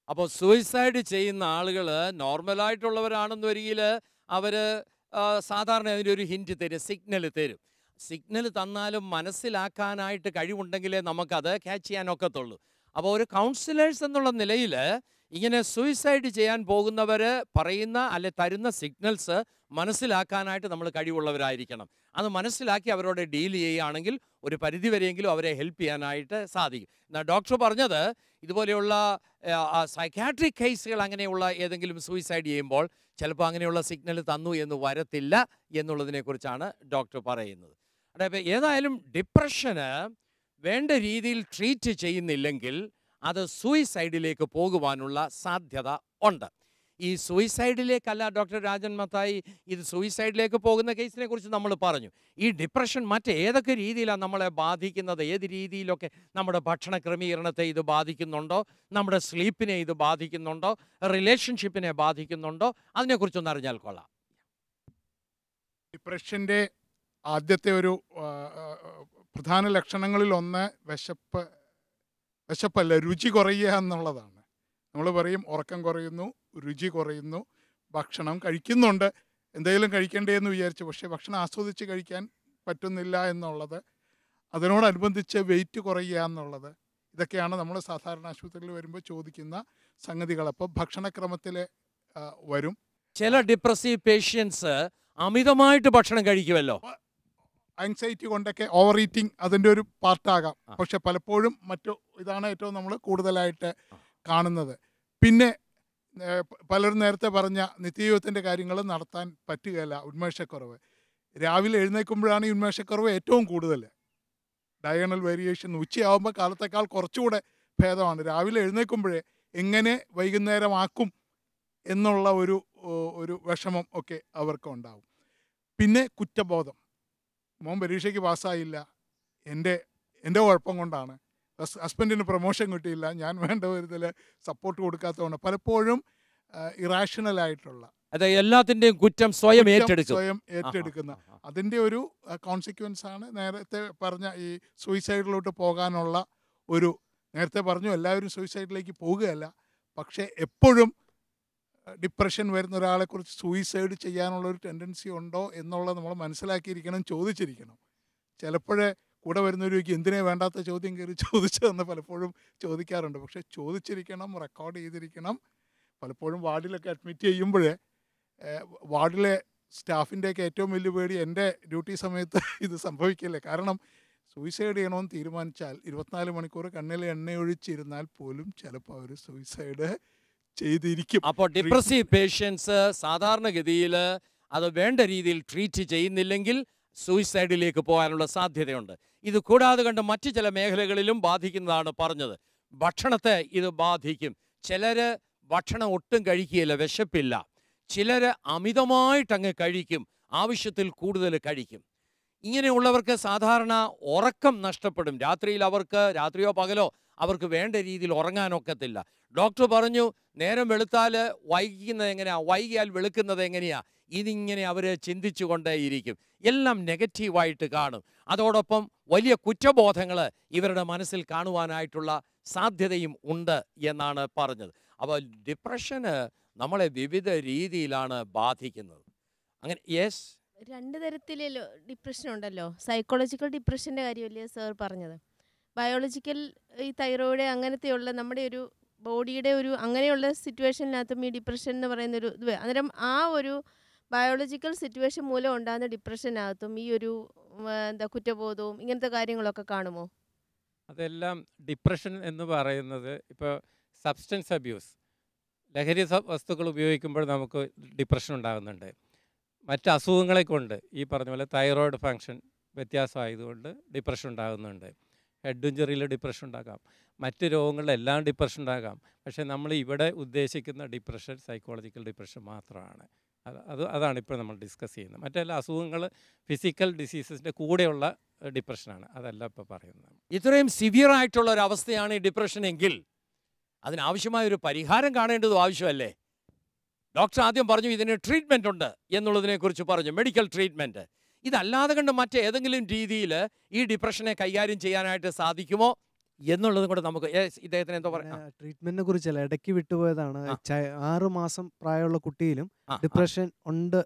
അപ്പോൾ സൂയിസൈഡ് ചെയ്യുന്ന ആളുകൾ നോർമലായിട്ടുള്ളവരാണെന്ന് വരികിൽ അവർ സാധാരണ അതിനൊരു ഹിൻറ്റ് തരും, സിഗ്നൽ തരും. സിഗ്നൽ തന്നാലും മനസ്സിലാക്കാനായിട്ട് കഴിവുണ്ടെങ്കിലേ നമുക്കത് ക്യാച്ച് ചെയ്യാനൊക്കത്തുള്ളൂ. അപ്പോൾ ഒരു കൗൺസിലേഴ്സ് എന്നുള്ള നിലയിൽ ഇങ്ങനെ സൂയിസൈഡ് ചെയ്യാൻ പോകുന്നവർ പറയുന്ന അല്ലെ തരുന്ന സിഗ്നൽസ് മനസ്സിലാക്കാനായിട്ട് നമ്മൾ കഴിവുള്ളവരായിരിക്കണം. അത് മനസ്സിലാക്കി അവരോട് ഡീൽ ചെയ്യുകയാണെങ്കിൽ ഒരു പരിധിവരെയെങ്കിലും അവരെ ഹെൽപ്പ് ചെയ്യാനായിട്ട് സാധിക്കും. എന്നാൽ ഡോക്ടർ പറഞ്ഞത് ഇതുപോലെയുള്ള സൈക്കാട്രിക് കേസുകൾ അങ്ങനെയുള്ള ഏതെങ്കിലും സൂയിസൈഡ് ചെയ്യുമ്പോൾ ചിലപ്പോൾ അങ്ങനെയുള്ള സിഗ്നൽ തന്നു എന്ന് വരത്തില്ല എന്നുള്ളതിനെക്കുറിച്ചാണ് ഡോക്ടർ പറയുന്നത്. അപ്പോൾ ഏതായാലും ഡിപ്രഷന് വേണ്ട രീതിയിൽ ട്രീറ്റ് ചെയ്യുന്നില്ലെങ്കിൽ അത് സൂയിസൈഡിലേക്ക് പോകുവാനുള്ള സാധ്യത ഉണ്ട്. ഈ സൂയിസൈഡിലേക്കല്ല ഡോക്ടർ രാജൻ മത്തായി ഇത് സൂയിസൈഡിലേക്ക് പോകുന്ന കേസിനെ കുറിച്ച് നമ്മൾ പറഞ്ഞു. ഈ ഡിപ്രഷൻ മറ്റേതൊക്കെ രീതിയിലാണ് നമ്മളെ ബാധിക്കുന്നത്, ഏത് രീതിയിലൊക്കെ നമ്മുടെ ഭക്ഷണ ക്രമീകരണത്തെ ഇത് ബാധിക്കുന്നുണ്ടോ, നമ്മുടെ സ്ലീപ്പിനെ ഇത് ബാധിക്കുന്നുണ്ടോ, റിലേഷൻഷിപ്പിനെ ബാധിക്കുന്നുണ്ടോ, അതിനെക്കുറിച്ചൊന്ന് അറിഞ്ഞാൽ കൊള്ളാം. ഡിപ്രഷൻ്റെ ആദ്യത്തെ ഒരു പ്രധാന ലക്ഷണങ്ങളിൽ ഒന്ന് വിശപ്പല്ല, രുചി കുറയുക എന്നുള്ളതാണ്. നമ്മൾ പറയും ഉറക്കം കുറയുന്നു, രുചി കുറയുന്നു, ഭക്ഷണം കഴിക്കുന്നുണ്ട്, എന്തെങ്കിലും കഴിക്കണ്ടേ എന്ന് വിചാരിച്ചു, പക്ഷേ ഭക്ഷണം ആസ്വദിച്ച് കഴിക്കാൻ പറ്റുന്നില്ല എന്നുള്ളത്, അതിനോടനുബന്ധിച്ച് വെയിറ്റ് കുറയുക എന്നുള്ളത്, ഇതൊക്കെയാണ് നമ്മൾ സാധാരണ ആശുപത്രിയിൽ വരുമ്പോൾ ചോദിക്കുന്ന സംഗതികൾ. അപ്പോൾ ഭക്ഷണക്രമത്തിൽ വരും. ചില ഡിപ്രസീവ് പേഷ്യൻസ് അമിതമായിട്ട് ഭക്ഷണം കഴിക്കുമല്ലോ. ആങ്സൈറ്റി കൊണ്ടൊക്കെ ഓവർ ഈറ്റിംഗ് അതിൻ്റെ ഒരു പാർട്ടാകാം. പക്ഷെ പലപ്പോഴും ഇതാണ് ഏറ്റവും നമ്മൾ കൂടുതലായിട്ട് കാണുന്നത്. പിന്നെ പലരും നേരത്തെ പറഞ്ഞ നിത്യജീവിതത്തിൻ്റെ കാര്യങ്ങൾ നടത്താൻ പറ്റുകയില്ല, ഉന്മേഷക്കുറവ്. രാവിലെ എഴുന്നേൽക്കുമ്പോഴാണ് ഈ ഉന്മേഷക്കുറവ് ഏറ്റവും കൂടുതൽ. ഡയഗണൽ വേരിയേഷൻ ഉച്ചയാകുമ്പോൾ കാലത്തേക്കാൾ കുറച്ചുകൂടെ ഭേദമാണ്. രാവിലെ എഴുന്നേൽക്കുമ്പോഴേ എങ്ങനെ വൈകുന്നേരമാക്കും എന്നുള്ള ഒരു വിഷമം ഒക്കെ അവർക്ക് ഉണ്ടാവും. പിന്നെ കുറ്റബോധം, മോൻ പരീക്ഷയ്ക്ക് പാസ്സായില്ല, എൻ്റെ കുഴപ്പം കൊണ്ടാണ്, ഹസ്ബൻഡിന് പ്രൊമോഷൻ കിട്ടിയില്ല, ഞാൻ വേണ്ട വിധത്തിൽ സപ്പോർട്ട് കൊടുക്കാത്തതുകൊണ്ട് പലപ്പോഴും ഇറാഷണലായിട്ടുള്ള എല്ലാത്തിൻ്റെയും കുറ്റം സ്വയം ഏറ്റെടുക്കുന്ന അതിൻ്റെ ഒരു കോൺസിക്വൻസ് ആണ് നേരത്തെ പറഞ്ഞ ഈ സൂയിസൈഡിലോട്ട് പോകാനുള്ള ഒരു. നേരത്തെ പറഞ്ഞു എല്ലാവരും സൂയിസൈഡിലേക്ക് പോകുകയല്ല, പക്ഷേ എപ്പോഴും ഡിപ്രഷൻ വരുന്ന ഒരാളെക്കുറിച്ച് സൂയിസൈഡ് ചെയ്യാനുള്ളൊരു ടെൻഡൻസി ഉണ്ടോ എന്നുള്ളത് നമ്മൾ മനസ്സിലാക്കിയിരിക്കണം, ചോദിച്ചിരിക്കണം. ചിലപ്പോഴേ കൂടെ വരുന്നവർക്ക് എന്തിനേ വേണ്ടാത്ത ചോദ്യം കയറി ചോദിച്ചതെന്ന് പലപ്പോഴും ചോദിക്കാറുണ്ട്. പക്ഷേ ചോദിച്ചിരിക്കണം, റെക്കോർഡ് ചെയ്തിരിക്കണം. പലപ്പോഴും വാർഡിലൊക്കെ അഡ്മിറ്റ് ചെയ്യുമ്പോഴേ വാർഡിലെ സ്റ്റാഫിൻ്റെയൊക്കെ ഏറ്റവും വലിയ പേടി എൻ്റെ ഡ്യൂട്ടി സമയത്ത് ഇത് സംഭവിക്കില്ല. കാരണം സൂയിസൈഡ് ചെയ്യണമെന്ന് തീരുമാനിച്ചാൽ 24 മണിക്കൂർ കണ്ണിൽ എണ്ണയൊഴിച്ചിരുന്നാൽ പോലും ചിലപ്പോൾ അവർ സൂയിസൈഡ് ചെയ്തിരിക്കും. അപ്പോൾ ഡിപ്രസീവ് പേഷ്യൻസ് സാധാരണഗതിയിൽ അത് വേണ്ട രീതിയിൽ ട്രീറ്റ് ചെയ്യുന്നില്ലെങ്കിൽ സൂയിസൈഡിലേക്ക് പോകാനുള്ള സാധ്യതയുണ്ട്. ഇത് കൂടാതെ കണ്ട് മറ്റു ചില മേഖലകളിലും ബാധിക്കുന്നതാണ് പറഞ്ഞത്. ഭക്ഷണത്തെ ഇത് ബാധിക്കും. ചിലർ ഭക്ഷണം ഒട്ടും കഴിക്കുകയില്ല, വിശപ്പില്ല. ചിലർ അമിതമായിട്ടങ്ങ് കഴിക്കും, ആവശ്യത്തിൽ കൂടുതൽ കഴിക്കും. ഇങ്ങനെയുള്ളവർക്ക് സാധാരണ ഉറക്കം നഷ്ടപ്പെടും. രാത്രിയിൽ അവർക്ക് രാത്രിയോ പകലോ അവർക്ക് വേണ്ട രീതിയിൽ ഉറങ്ങാനൊക്കത്തില്ല. ഡോക്ടർ പറഞ്ഞു നേരം വെളുത്താൽ വൈകുന്നത് എങ്ങനെയാ, വൈകിയാൽ വെളുക്കുന്നത് എങ്ങനെയാ, ഇതിങ്ങനെ അവർ ചിന്തിച്ചു കൊണ്ടേയിരിക്കും. എല്ലാം നെഗറ്റീവായിട്ട് കാണും. അതോടൊപ്പം വലിയ കുറ്റബോധങ്ങൾ ഇവരുടെ മനസ്സിൽ കാണുവാനായിട്ടുള്ള സാധ്യതയും ഉണ്ട് എന്നാണ് പറഞ്ഞത്. അപ്പോൾ ഡിപ്രഷന് നമ്മളെ വിവിധ രീതിയിലാണ് ബാധിക്കുന്നത്. അങ്ങനെ യെസ്, രണ്ട് തരത്തിലല്ലോ ഡിപ്രഷൻ ഉണ്ടല്ലോ. സൈക്കോളജിക്കൽ ഡിപ്രഷൻ്റെ കാര്യമല്ലേ സാർ പറഞ്ഞത്. ബയോളജിക്കൽ ഈ തൈറോയിഡ് അങ്ങനത്തെയുള്ള നമ്മുടെ ഒരു ബോഡിയുടെ ഒരു അങ്ങനെയുള്ള സിറ്റുവേഷനിനകത്തും ഈ ഡിപ്രഷൻ എന്ന് പറയുന്ന ഒരു ഇത് അന്നേരം ആ ഒരു ബയോളജിക്കൽ സിറ്റുവേഷൻ മൂലം ഉണ്ടാകുന്ന ഡിപ്രഷനകത്തും ഈ ഒരു എന്താ കുറ്റബോധവും ഇങ്ങനത്തെ കാര്യങ്ങളൊക്കെ കാണുമോ? അതെല്ലാം ഡിപ്രഷൻ എന്ന് പറയുന്നത് ഇപ്പോൾ സബ്സ്റ്റൻസ് അബ്യൂസ്, ലഹരി വസ്തുക്കൾ ഉപയോഗിക്കുമ്പോൾ നമുക്ക് ഡിപ്രഷൻ ഉണ്ടാകുന്നുണ്ട്. മറ്റ് അസുഖങ്ങളെ കൊണ്ട് ഈ പറഞ്ഞ പോലെ തൈറോയ്ഡ് ഫങ്ഷൻ വ്യത്യാസമായതുകൊണ്ട് ഡിപ്രഷൻ ഉണ്ടാകുന്നുണ്ട്. ഹെഡ് ഇഞ്ചറിയിൽ ഡിപ്രഷൻ ഉണ്ടാകാം, മറ്റ് രോഗങ്ങളിലെല്ലാം ഡിപ്രഷൻ ഉണ്ടാകാം. പക്ഷേ നമ്മൾ ഇവിടെ ഉദ്ദേശിക്കുന്ന ഡിപ്രഷൻ സൈക്കോളജിക്കൽ ഡിപ്രഷൻ മാത്രമാണ്. അതാണ് ഇപ്പോൾ നമ്മൾ ഡിസ്കസ് ചെയ്യുന്നത്. മറ്റെല്ലാ അസുഖങ്ങൾ ഫിസിക്കൽ ഡിസീസസിൻ്റെ കൂടെയുള്ള ഡിപ്രഷനാണ്, അതല്ല ഇപ്പോൾ പറയുന്നത്. ഇത്രയും സിവിയർ ആയിട്ടുള്ള ഒരു അവസ്ഥയാണ് ഈ ഡിപ്രഷൻ എങ്കിൽ അതിനാവശ്യമായ ഒരു പരിഹാരം കാണേണ്ടതും ആവശ്യമല്ലേ? ഡോക്ടർ ആദ്യം പറഞ്ഞു ഇതിന് ട്രീറ്റ്മെൻ്റ് ഉണ്ട് എന്നുള്ളതിനെക്കുറിച്ച് പറഞ്ഞു, മെഡിക്കൽ ട്രീറ്റ്മെൻറ്റ്. ഇതല്ലാതെ കണ്ട് മറ്റേതെങ്കിലും രീതിയിൽ ഈ ഡിപ്രഷനെ കൈകാര്യം ചെയ്യാനായിട്ട് സാധിക്കുമോ എന്നുള്ളതും കൂടെ നമുക്ക് ഇദ്ദേഹത്തിന് എന്തോ പറയാം. ട്രീറ്റ്മെന്റിനെ കുറിച്ചല്ല, ഇടയ്ക്ക് വിട്ടുപോയതാണ്. 6 മാസം പ്രായമുള്ള കുട്ടിയിലും ഡിപ്രഷൻ ഉണ്ട്.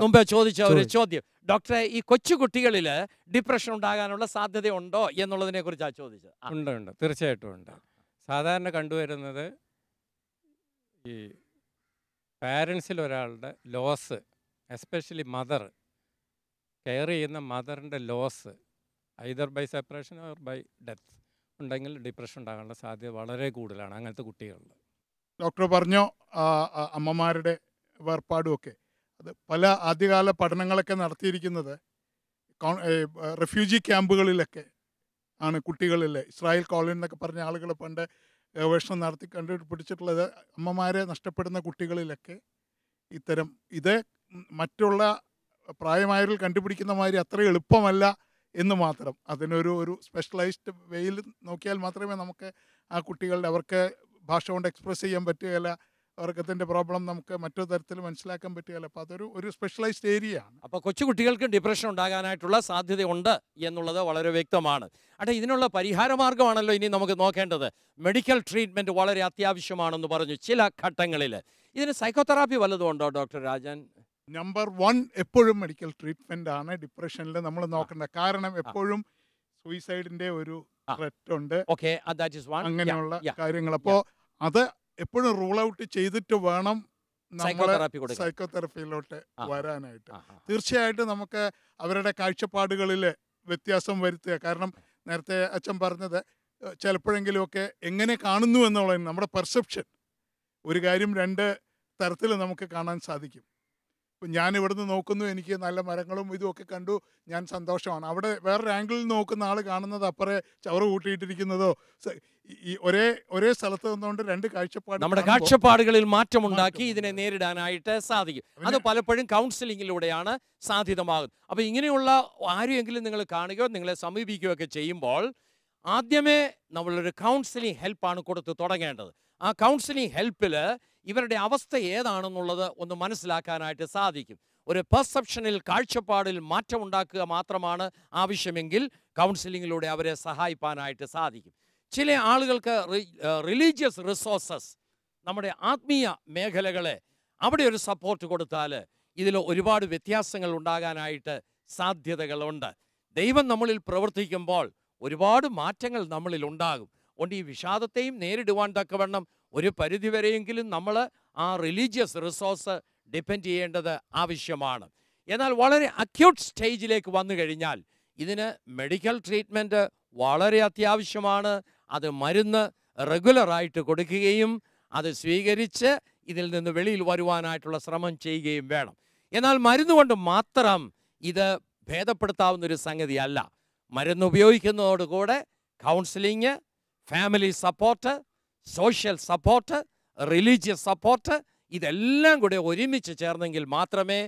മുമ്പേ ചോദിച്ച ഒരു ചോദ്യം ഡോക്ടറെ, ഈ കൊച്ചു കുട്ടികളിൽ ഡിപ്രഷൻ ഉണ്ടാകാനുള്ള സാധ്യത ഉണ്ടോ എന്നുള്ളതിനെ കുറിച്ചാണ് ചോദിച്ചത്. ഉണ്ട്, തീർച്ചയായിട്ടും ഉണ്ട്. സാധാരണ കണ്ടുവരുന്നത് ഈ പാരൻസിൽ ഒരാളുടെ ലോസ്, എസ്പെഷ്യലി മദർ, കെയർ ചെയ്യുന്ന മദറിൻ്റെ loss either by separation or by death ഉണ്ടെങ്കിൽ ഡിപ്രഷൻ ഉണ്ടാകാനുള്ള സാധ്യത വളരെ കൂടുതലാണ് അങ്ങനത്തെ കുട്ടികളിൽ. ഡോക്ടർ പറഞ്ഞോ അമ്മമാരുടെ വേർപാടുമൊക്കെ, അത് പല ആദ്യകാല പഠനങ്ങളൊക്കെ നടത്തിയിരിക്കുന്നത് റെഫ്യൂജി ക്യാമ്പുകളിലൊക്കെ ആണ് കുട്ടികളിൽ. ഇസ്രായേൽ കോളനി എന്നൊക്കെ പറഞ്ഞ ആളുകൾ പണ്ട് ഗവേഷണം നടത്തി കണ്ടുപിടിച്ചിട്ടുള്ളത് അമ്മമാരെ നഷ്ടപ്പെടുന്ന കുട്ടികളിലൊക്കെ ഇത്തരം ഇത് മറ്റുള്ള പ്രായമായവരിൽ കണ്ടുപിടിക്കുന്ന മാതിരി അത്ര എളുപ്പമല്ല എന്ന് മാത്രം. അതിനൊരു സ്പെഷ്യലൈസ്ഡ് വേയിൽ നോക്കിയാൽ മാത്രമേ നമുക്ക് ആ കുട്ടികളുടെ അവർക്ക് ഭാഷ കൊണ്ട് എക്സ്പ്രസ് ചെയ്യാൻ പറ്റുകയില്ല, അവർക്കതിൻ്റെ പ്രോബ്ലം നമുക്ക് മറ്റൊരു തരത്തിൽ മനസ്സിലാക്കാൻ പറ്റുകയില്ല. അപ്പോൾ അതൊരു സ്പെഷ്യലൈസ്ഡ് ഏരിയ ആണ്. അപ്പോൾ കൊച്ചു കുട്ടികൾക്ക് ഡിപ്രഷൻ ഉണ്ടാകാനായിട്ടുള്ള സാധ്യതയുണ്ട് എന്നുള്ളത് വളരെ വ്യക്തമാണ്. ഇതിനുള്ള പരിഹാര മാർഗമാണല്ലോ ഇനി നമുക്ക് നോക്കേണ്ടത്. മെഡിക്കൽ ട്രീറ്റ്മെൻറ്റ് വളരെ അത്യാവശ്യമാണെന്ന് പറഞ്ഞു ചില ഘട്ടങ്ങളിൽ. ഇതിന് സൈക്കോതെറാപ്പി വല്ലതും ഉണ്ടോ ഡോക്ടർ രാജൻ? നമ്പർ 1 എപ്പോഴും മെഡിക്കൽ ട്രീറ്റ്മെൻ്റ് ആണ് ഡിപ്രഷനിൽ നമ്മൾ നോക്കേണ്ടത്. കാരണം എപ്പോഴും സൂയിസൈഡിൻ്റെ ഒരു ത്രെറ്റ് ഉണ്ട്, അങ്ങനെയുള്ള കാര്യങ്ങൾ. അപ്പോൾ അത് എപ്പോഴും റൂൾ ഔട്ട് ചെയ്തിട്ട് വേണം നമ്മൾ സൈക്കോതെറാപ്പിയിലോട്ട് വരാനായിട്ട്. തീർച്ചയായിട്ടും നമുക്ക് അവരുടെ കാഴ്ചപ്പാടുകളിൽ വ്യത്യാസം വരുത്തുക. കാരണം നേരത്തെ അച്ഛൻ പറഞ്ഞത് ചിലപ്പോഴെങ്കിലുമൊക്കെ എങ്ങനെ കാണുന്നു എന്നുള്ളത് നമ്മുടെ പെർസെപ്ഷൻ, ഒരു കാര്യം 2 തരത്തിൽ നമുക്ക് കാണാൻ സാധിക്കും. ഇപ്പം ഞാൻ ഇവിടുന്ന് നോക്കുന്നു, എനിക്ക് നല്ല മരങ്ങളും ഇതുമൊക്കെ കണ്ടു, ഞാൻ സന്തോഷമാണ്. അവിടെ വേറൊരു ആംഗിളിൽ നോക്കുന്ന ആൾ കാണുന്നത് അപ്പുറേ ചവറ് കൂട്ടിയിട്ടിരിക്കുന്നതോ, ഈ ഒരേ സ്ഥലത്ത് നിന്നുകൊണ്ട് 2 കാഴ്ചപ്പാട്, നമ്മുടെ കാഴ്ചപ്പാടുകളിൽ മാറ്റമുണ്ടാക്കി ഇതിനെ നേരിടാനായിട്ട് സാധിക്കും. അത് പലപ്പോഴും കൗൺസിലിങ്ങിലൂടെയാണ് സാധ്യതമാകുന്നത്. അപ്പോൾ ഇങ്ങനെയുള്ള ആരെയെങ്കിലും നിങ്ങൾ കാണുകയോ നിങ്ങളെ സമീപിക്കുകയോ ഒക്കെ ചെയ്യുമ്പോൾ ആദ്യമേ നമ്മളൊരു കൗൺസിലിംഗ് ഹെൽപ്പാണ് കൊടുത്ത് തുടങ്ങേണ്ടത്. ആ കൗൺസിലിംഗ് ഹെൽപ്പിൽ ഇവരുടെ അവസ്ഥ ഏതാണെന്നുള്ളത് ഒന്ന് മനസ്സിലാക്കാനായിട്ട് സാധിക്കും. ഒരു പെർസെപ്ഷനിൽ, കാഴ്ചപ്പാടിൽ മാറ്റം ഉണ്ടാക്കുക മാത്രമാണ് ആവശ്യമെങ്കിൽ കൗൺസിലിങ്ങിലൂടെ അവരെ സഹായിക്കാനായിട്ട് സാധിക്കും. ചില ആളുകൾക്ക് റിലീജിയസ് റിസോഴ്സസ്, നമ്മുടെ ആത്മീയ മേഖലകളെ അവിടെ ഒരു സപ്പോർട്ട് കൊടുത്താൽ ഇതിൽ ഒരുപാട് വ്യത്യാസങ്ങൾ ഉണ്ടാകാനായിട്ട് സാധ്യതകളുണ്ട്. ദൈവം നമ്മളിൽ പ്രവർത്തിക്കുമ്പോൾ ഒരുപാട് മാറ്റങ്ങൾ നമ്മളിൽ ഉണ്ടാകും. അതുകൊണ്ട് ഈ വിഷാദത്തെയും നേരിടുവാൻ തക്കവണ്ണം ഒരു പരിധിവരെയെങ്കിലും നമ്മൾ ആ റിലീജിയസ് റിസോഴ്സ് ഡിപ്പെൻഡ് ചെയ്യേണ്ടത് ആവശ്യമാണ്. എന്നാൽ വളരെ അക്യൂട്ട് സ്റ്റേജിലേക്ക് വന്നു കഴിഞ്ഞാൽ ഇതിന് മെഡിക്കൽ ട്രീറ്റ്മെൻറ്റ് വളരെ അത്യാവശ്യമാണ്. അത് മരുന്ന് റെഗുലറായിട്ട് കൊടുക്കുകയും അത് സ്വീകരിച്ച് ഇതിൽ നിന്ന് വെളിയിൽ വരുവാനായിട്ടുള്ള ശ്രമം ചെയ്യുകയും വേണം. എന്നാൽ മരുന്ന് കൊണ്ട് മാത്രം ഇത് ഭേദപ്പെടുത്താവുന്നൊരു സംഗതിയല്ല. മരുന്ന് ഉപയോഗിക്കുന്നതോടുകൂടെ counselling, family support, social support, religious support, ഇതെല്ലാം കൂടെ ഒരുമിച്ച് ചേർന്നെങ്കിൽ മാത്രമേ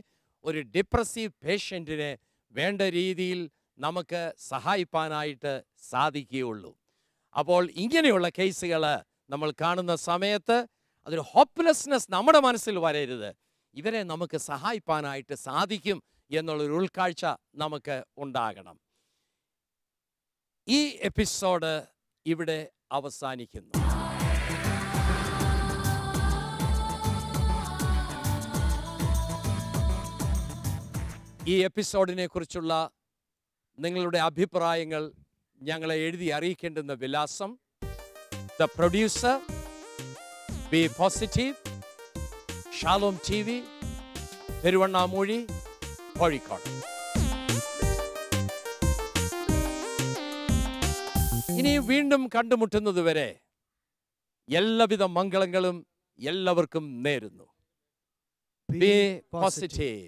ഒരു ഡിപ്രസീവ് പേഷ്യൻറ്റിനെ വേണ്ട രീതിയിൽ നമുക്ക് സഹായിക്കാനായിട്ട് സാധിക്കുകയുള്ളൂ. അപ്പോൾ ഇങ്ങനെയുള്ള കേസുകൾ നമ്മൾ കാണുന്ന സമയത്ത് അതൊരു ഹോപ്പ്ലെസ്നെസ് നമ്മുടെ മനസ്സിൽ വരരുത്. ഇവരെ നമുക്ക് സഹായിപ്പാനായിട്ട് സാധിക്കും എന്നുള്ളൊരു ഉൾക്കാഴ്ച നമുക്ക് ഉണ്ടാകണം. ഈ എപ്പിസോഡ് ഇവിടെ അവസാനിക്കുന്നു. ഈ എപ്പിസോഡിനെ കുറിച്ചുള്ള നിങ്ങളുടെ അഭിപ്രായങ്ങൾ ഞങ്ങളെ എഴുതി അറിയിക്കേണ്ടുന്ന വിലാസം: the producer, B positive, Shalom TV, Peruvannamuzhi, Kozhikode. ഇനി വീണ്ടും കണ്ടുമുട്ടുന്നതുവരെ എല്ലാവിധ മംഗളങ്ങളും എല്ലാവർക്കും നേരുന്നു. B positive.